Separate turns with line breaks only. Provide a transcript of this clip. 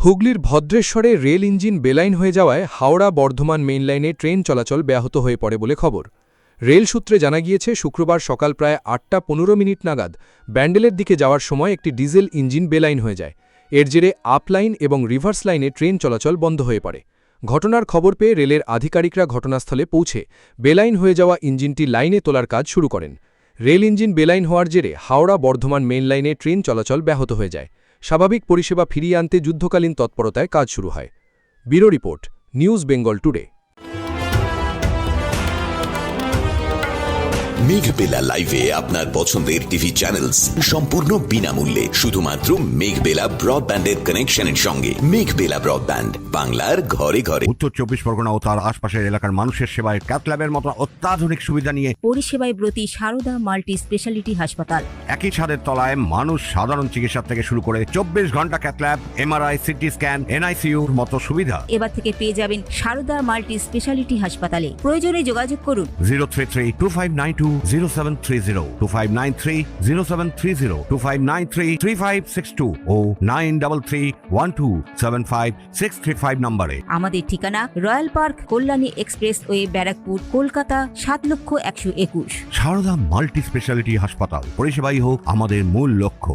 হুগলির ভদ্রেশ্বরে rail engine বেলাইন হয়ে যাওয়ায় হাওড়া বর্ধমান মেইন লাইনে ট্রেন চলাচল ব্যাহত হয়ে পড়ে বলে খবর। রেল সূত্রে জানা গিয়েছে শুক্রবার সকাল প্রায় 8:15 নাগাদ ব্যান্ডেলের দিকে যাওয়ার সময় একটি ডিজেল ইঞ্জিন বেলাইন হয়ে যায়। এর জেরে আপ লাইন এবং রিভার্স লাইনে ট্রেন চলাচল বন্ধ হয়ে পড়ে। ঘটনার খবর পেয়ে রেলের আধিকারিকরা ঘটনাস্থলে পৌঁছে বেলাইন হয়ে যাওয়া ইঞ্জিনটি লাইনে তোলার কাজ শুরু করেন। রেল ইঞ্জিন বেলাইন হওয়ার জেরে হাওড়া বর্ধমান মেইন লাইনে ট্রেন চলাচল ব্যাহত হয়ে যায়। স্বাভাবিক পরিষেবা ফিরিয়ে আনতে যুদ্ধকালীন তৎপরতায় কাজ শুরু হয়। Bureau report, news Bengal today.
Meghbela লাইভে আপনার পছন্দের টিভি চ্যানেলস সম্পূর্ণ বিনামূল্যে শুধুমাত্র মেঘবেলা ব্রডব্যান্ডের কানেকশনের সঙ্গে। মেঘবেলা ব্রডব্যান্ড, বাংলার ঘরে ঘরে।
উত্তর 24 পরগনা ও তার আশপাশের এলাকার মানুষের সেবায় ক্যাথল্যাবের মতো অত্যাধুনিক সুবিধা নিয়ে
পরিষেবায় ব্রতী সারদা মাল্টি স্পেশালিটি হাসপাতাল।
একই ছাদের তলায় মানুষ সাধারণ চিকিৎসা থেকে শুরু করে 24 ঘন্টা ক্যাথল্যাব, এমআরআই, সিটি স্ক্যান, এনআইসিইউর মতো সুবিধা
এবার থেকে পেয়ে যাবেন সারদা মাল্টি স্পেশালিটি হাসপাতালে। প্রয়োজনে যোগাযোগ করুন
033-2592-0730, 2593-0730, 2593-3562 ও 9331275635 নম্বরে।
আমাদের ঠিকানা Royal Park, Kalyani expressway, Barrackpore, Kolkata 7,121,000।
Sarada multi speciality হাসপাতাল, পরিষেবাই হোক আমাদের মূল লক্ষ্য।